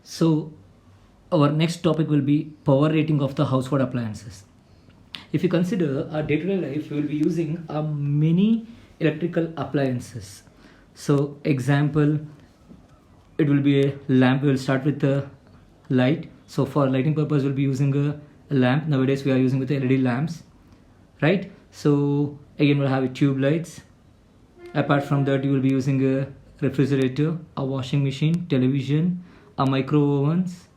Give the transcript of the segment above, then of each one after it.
So our next topic will be power rating of the household appliances. If you consider our day-to-day life, we will be using many electrical appliances. So example, it will be a lamp. We will start with the light. So for lighting purpose, we'll be using a lamp. Nowadays we are using with LED lamps, right? So again we'll have tube lights. Apart from that, you will be using a refrigerator, a washing machine, television, a micro ovens,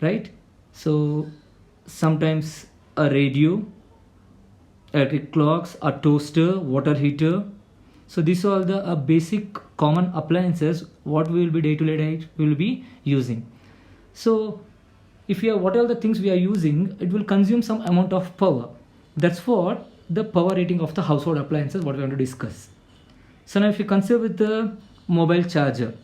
right? So sometimes a radio, electric clocks, a toaster, water heater. So these are all the basic common appliances what we will be day-to-day life we will be using. So if you have what are the things we are using, it will consume some amount of power. That's what the power rating of the household appliances what we want to discuss. So now if you consider with the mobile charger,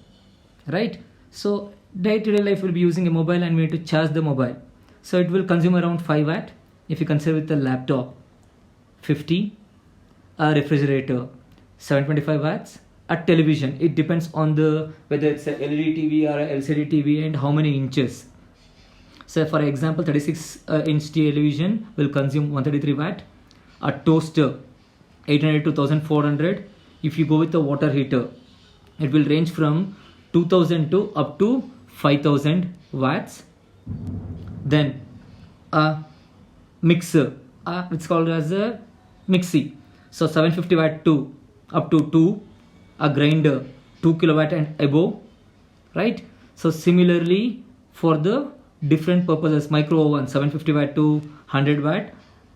right? So day-to-day life will be using a mobile and we need to charge the mobile. So it will consume around 5 watt. If you consider with the laptop, 50, a refrigerator, 725 watts, a television. It depends on the whether it's a LED TV or a LCD TV and how many inches. So for example, 36-inch television will consume 133 watt. A toaster, 800 to 1400. If you go with the water heater, it will range from 2000 to up to 5000 watts. Then a mixer, it's called as a mixie. So 750 watt to up to 2. A grinder, 2 kilowatt and above, right? So similarly for the different purposes, micro oven 750 watt to 100 watt.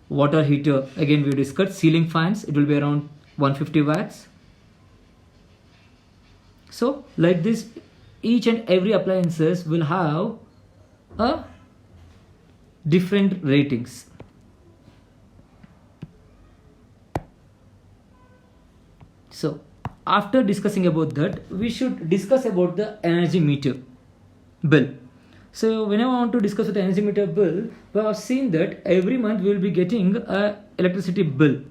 Water heater, again we discussed. Ceiling fans, it will be around 150 watts. So like this, each and every appliances will have a different ratings. So after discussing about that, we should discuss about the energy meter bill. So whenever I want to discuss the energy meter bill, we have seen that every month we will be getting a electricity bill.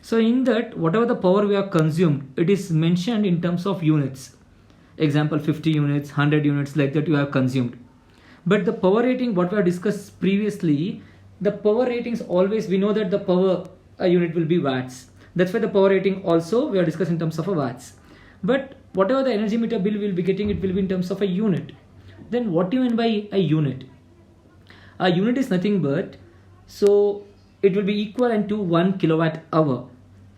So in that, whatever the power we have consumed, it is mentioned in terms of units. Example, 50 units, 100 units, like that you have consumed. But the power rating, what we have discussed previously, the power ratings always, we know that the power unit will be watts. That's why the power rating also we are discussing in terms of a watts. But whatever the energy meter bill will be getting, it will be in terms of a unit. Then what do you mean by a unit? A unit is nothing but, so it will be equivalent to 1 kilowatt hour.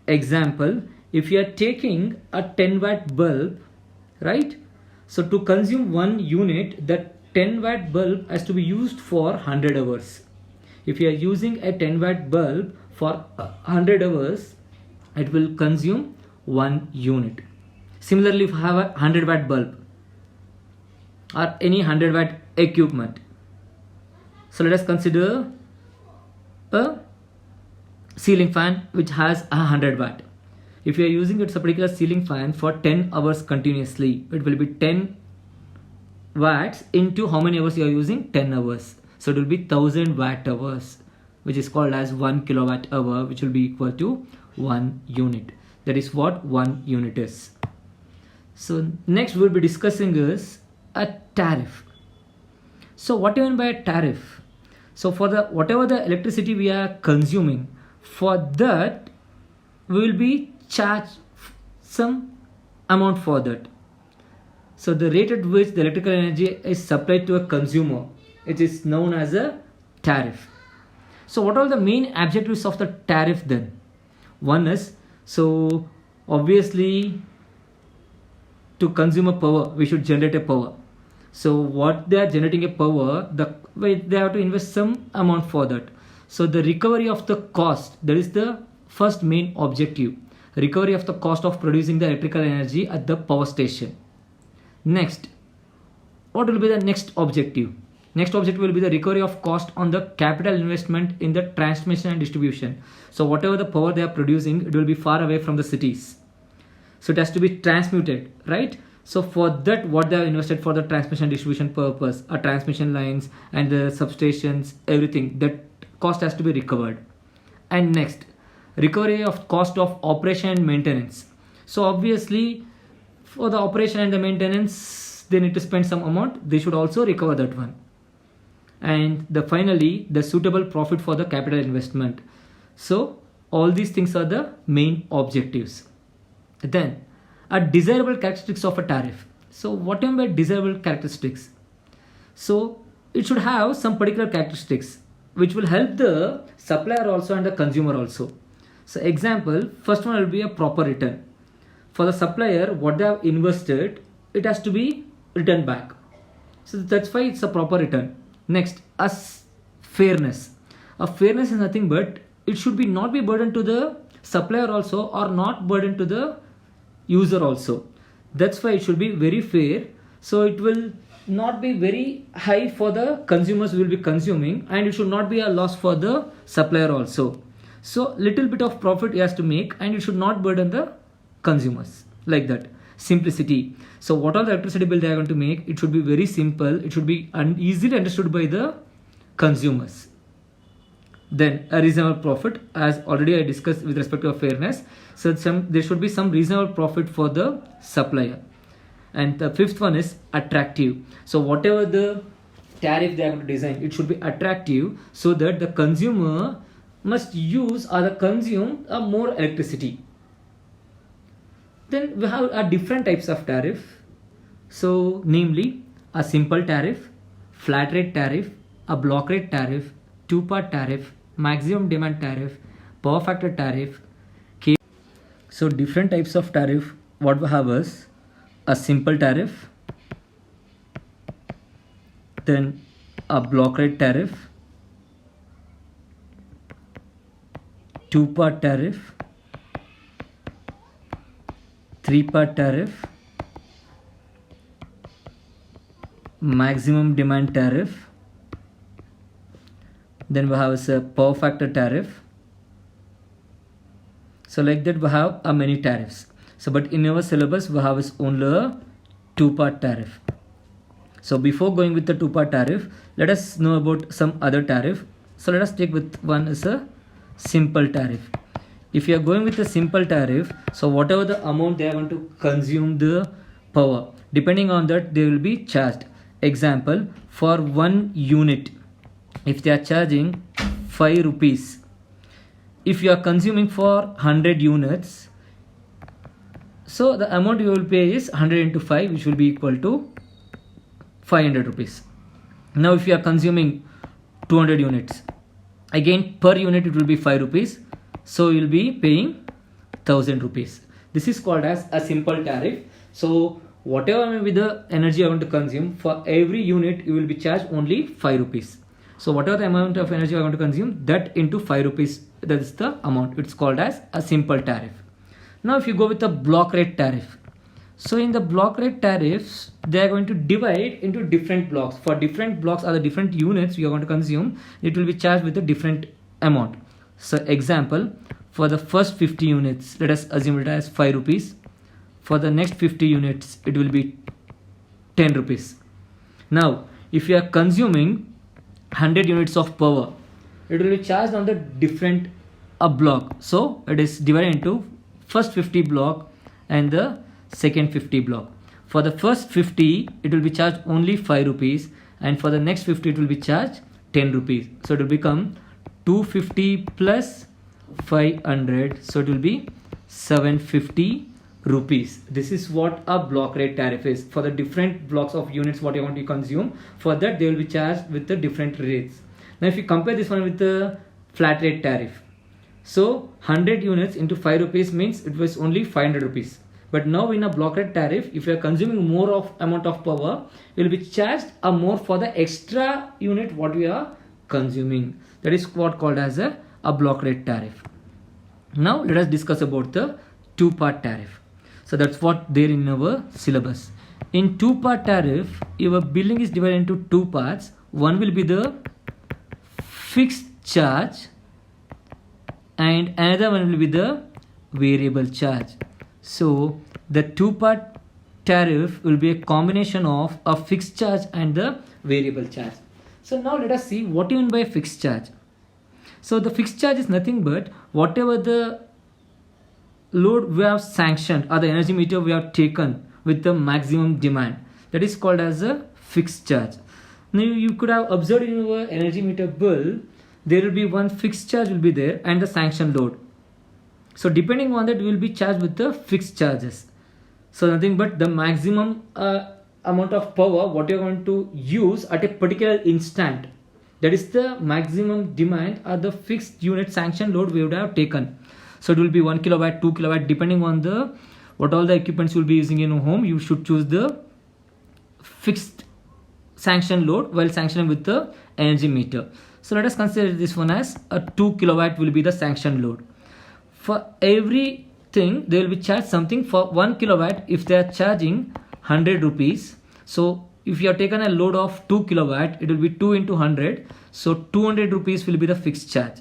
Example, if you are taking a 10 watt bulb, right? So to consume 1 unit, that 10 watt bulb has to be used for 100 hours. If you are using a 10 watt bulb for 100 hours, it will consume 1 unit. Similarly, if you have a 100 watt bulb or any 100 watt equipment, so let us consider a ceiling fan which has 100 watt. If you are using a particular ceiling fan for 10 hours continuously, it will be 10 watts into how many hours you are using? 10 hours. So it will be 1000 watt hours, which is called as 1 kilowatt hour, which will be equal to 1 unit. That is what 1 unit is. So next we will be discussing is a tariff. So what do you mean by a tariff? So for the whatever the electricity we are consuming, for that we will be charged some amount for that. So the rate at which the electrical energy is supplied to a consumer, it is known as a tariff. So what are the main objectives of the tariff then? One is, so obviously to consume a power, we should generate a power. So what they are generating a power, they have to invest some amount for that. So the recovery of the cost, that is the first main objective. Recovery of the cost of producing the electrical energy at the power station. Next, what will be the next objective? Next objective will be the recovery of cost on the capital investment in the transmission and distribution. So whatever the power they are producing, it will be far away from the cities. So it has to be transmuted, right? So for that, what they have invested for the transmission distribution purpose, transmission lines and the substations, everything, that cost has to be recovered. And next, recovery of cost of operation and maintenance. So obviously for the operation and the maintenance, they need to spend some amount, they should also recover that one. And finally, the suitable profit for the capital investment. So all these things are the main objectives. Then a desirable characteristics of a tariff. So what do you mean by desirable characteristics? So it should have some particular characteristics which will help the supplier also and the consumer also. So example, first one will be a proper return. For the supplier, what they have invested, it has to be returned back. So that's why it's a proper return. Next, fairness. A fairness is nothing but it should be not be burden to the supplier also or not burden to the user also. That's why it should be very fair. So it will not be very high for the consumers who will be consuming, and it should not be a loss for the supplier also. So little bit of profit he has to make, and it should not burden the consumers, like that. Simplicity. So what all the electricity bill they are going to make, it should be very simple. It should be easily understood by the consumers. Then a reasonable profit, as already I discussed with respect to fairness. So there should be some reasonable profit for the supplier. And the fifth one is attractive. So whatever the tariff they are going to design, it should be attractive so that the consumer must use or consume more electricity. Then we have different types of tariff. So namely a simple tariff, flat rate tariff, a block rate tariff, two-part tariff, maximum demand tariff, power factor tariff. So different types of tariff, what we have is a simple tariff, then a block rate tariff, two-part tariff, three-part tariff, maximum demand tariff, then we have a power factor tariff. So like that we have many tariffs. So but in our syllabus we have only a two-part tariff. So before going with the two-part tariff, let us know about some other tariff. So let us take with one is a simple tariff. If you are going with a simple tariff, so whatever the amount they are going to consume the power, depending on that they will be charged. Example, for 1 unit, if they are charging 5 rupees, if you are consuming for 100 units, so the amount you will pay is 100 into 5, which will be equal to 500 rupees. Now if you are consuming 200 units, again per unit it will be 5 rupees, so you will be paying 1000 rupees. This is called as a simple tariff. So whatever may be the energy you want to consume, for every unit you will be charged only 5 rupees. So whatever the amount of energy you want to consume, that into 5 rupees, that is the amount. It's called as a simple tariff. Now if you go with the block rate tariff, so in the block rate tariffs, they are going to divide into different blocks. For different blocks or the different units you are going to consume, it will be charged with a different amount. So example, for the first 50 units, let us assume it as 5 rupees. For the next 50 units, it will be 10 rupees. Now if you are consuming 100 units of power, it will be charged on the different block. So it is divided into first 50 block and the second 50 block. For the first 50 it will be charged only 5 rupees, and for the next 50 it will be charged 10 rupees. So it will become 250 plus 500, so it will be 750 rupees. This is what a block rate tariff is. For the different blocks of units what you want to consume, for that they will be charged with the different rates. Now if you compare this one with the flat rate tariff, so 100 units into 5 rupees means it was only 500 rupees. But now in a block rate tariff, if you are consuming more of amount of power, you will be charged more for the extra unit what we are consuming. That is what called as a block rate tariff. Now let us discuss about the two-part tariff. So that's what there in our syllabus. In two-part tariff, your billing is divided into two parts. One will be the fixed charge and another one will be the variable charge. So the two-part tariff will be a combination of a fixed charge and the variable charge. So now let us see what you mean by fixed charge. So the fixed charge is nothing but whatever the load we have sanctioned or the energy meter we have taken with the maximum demand, that is called as a fixed charge. Now you could have observed in your energy meter bill, there will be one fixed charge will be there and the sanction load. So depending on that, we will be charged with the fixed charges. So nothing but the maximum amount of power what you are going to use at a particular instant. That is the maximum demand or the fixed unit sanction load we would have taken. So it will be 1 kilowatt, 2 kilowatt, depending on the what all the equipments you will be using in your home. You should choose the fixed sanction load while sanctioning with the energy meter. So let us consider this one as a 2 kilowatt will be the sanction load. For everything they will be charged something. For 1 kilowatt, if they are charging 100 rupees, so if you have taken a load of 2 kilowatt, it will be 2 into 100, so 200 rupees will be the fixed charge.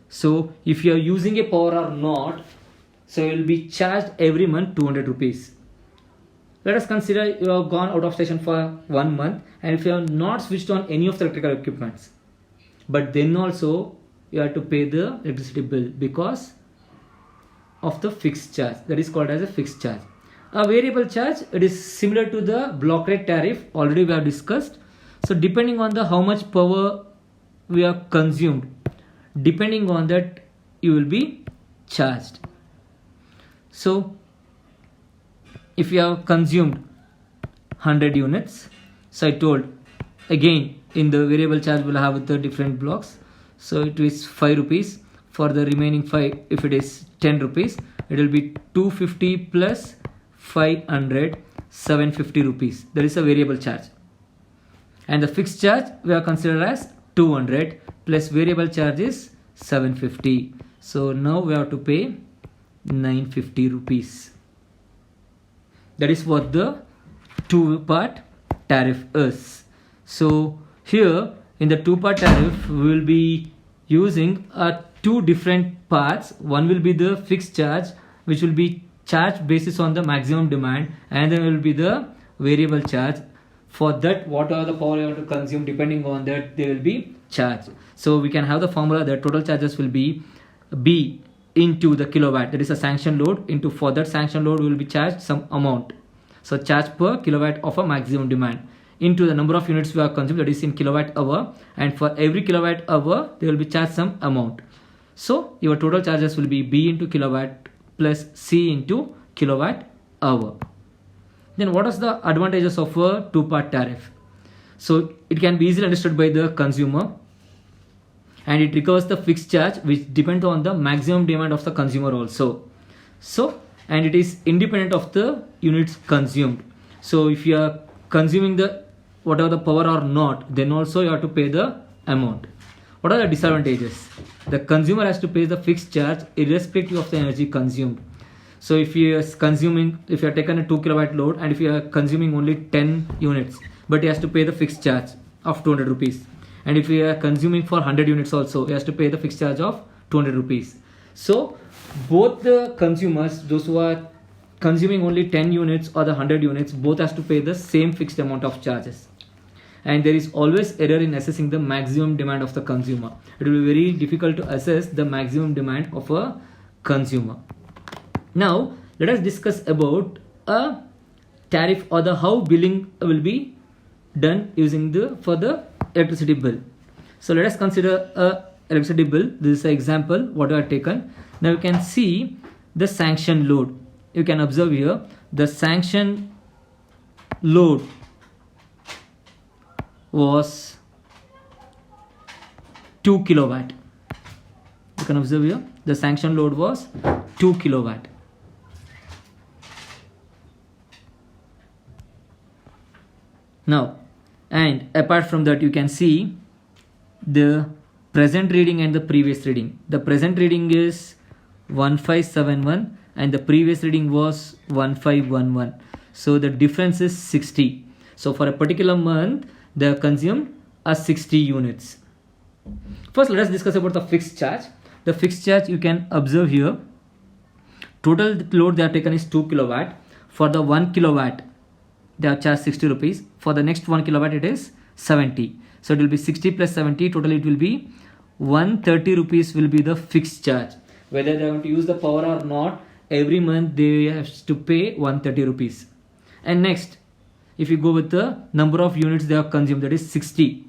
So if you are using a power or not, so you will be charged every month 200 rupees. Let us consider you have gone out of station for 1 month, and if you have not switched on any of the electrical equipments, but then also you have to pay the electricity bill because of the fixed charge. That is called as a fixed charge. A variable charge, it is similar to the block rate tariff, already we have discussed. So depending on the how much power we have consumed, depending on that you will be charged. So if you have consumed 100 units, so I told again in the variable charge will have the different blocks. So it is 5 rupees. For the remaining 5, if it is 10 rupees, it will be 250 plus 500, 750 rupees. That is a variable charge. And the fixed charge we are considered as 200 plus variable charge is 750. So now we have to pay 950 rupees. That is what the two-part tariff is. So here in the two-part tariff we will be using two different parts. One will be the fixed charge, which will be charged basis on the maximum demand, and then will be the variable charge. For that, what are the power you have to consume, depending on that they will be charged. So we can have the formula that total charges will be B into the kilowatt, that is a sanction load, into for that sanction load we will be charged some amount. So charge per kilowatt of a maximum demand into the number of units we have consumed, that is in kilowatt hour, and for every kilowatt hour they will be charged some amount. So your total charges will be B into kilowatt plus C into kilowatt hour. Then what is the advantages of a two-part tariff? So it can be easily understood by the consumer, and it recovers the fixed charge which depends on the maximum demand of the consumer also. So and it is independent of the units consumed. So if you are consuming the whatever the power or not, then also you have to pay the amount. What are the disadvantages? The consumer has to pay the fixed charge irrespective of the energy consumed. So if you are consuming, if you are taken a 2 kilowatt load and if you are consuming only 10 units, but he has to pay the fixed charge of 200 rupees. And if you are consuming for 100 units also, he has to pay the fixed charge of 200 rupees. So both the consumers, those who are consuming only 10 units or the 100 units, both has to pay the same fixed amount of charges. And there is always error in assessing the maximum demand of the consumer. It will be very difficult to assess the maximum demand of a consumer. Now let us discuss about a tariff or the how billing will be done using the for the electricity bill. So let us consider a electricity bill. This is an example what I have taken. Now you can see the sanction load. You can observe here the sanction load was 2 kilowatt. You can observe here the sanction load was 2 kilowatt. Now, and apart from that, you can see the present reading and the previous reading. The present reading is 1571 and the previous reading was 1511. So the difference is 60. So for a particular month, they have consumed 60 units. First, let us discuss about the fixed charge. The fixed charge you can observe here. Total load they have taken is 2 kilowatt. For the 1 kilowatt, they have charged 60 rupees. For the next 1 kilowatt, it is 70. So it will be 60 plus 70. Total it will be 130 rupees will be the fixed charge. Whether they are going to use the power or not, every month they have to pay 130 rupees. And next, if you go with the number of units they have consumed, that is 60.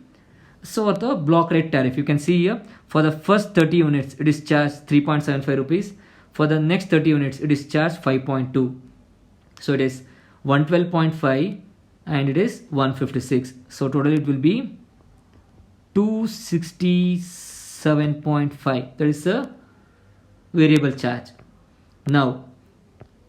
So at the block rate tariff, you can see here for the first 30 units it is charged 3.75 rupees. For the next 30 units it is charged 5.2. So it is 112.5 and it is 156. So total it will be 267.5. That is the variable charge. Now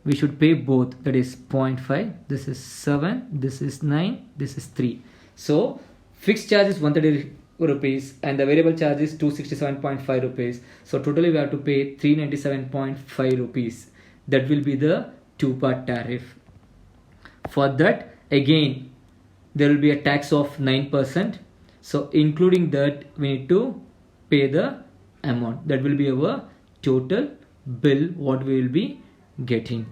we should pay both, that is 0.5, this is 7, this is 9, this is 3. So fixed charge is 130 rupees and the variable charge is 267.5 rupees. So totally we have to pay 397.5 rupees. That will be the two-part tariff. For that again there will be a tax of 9%. So including that we need to pay the amount. That will be our total bill what we will be getting.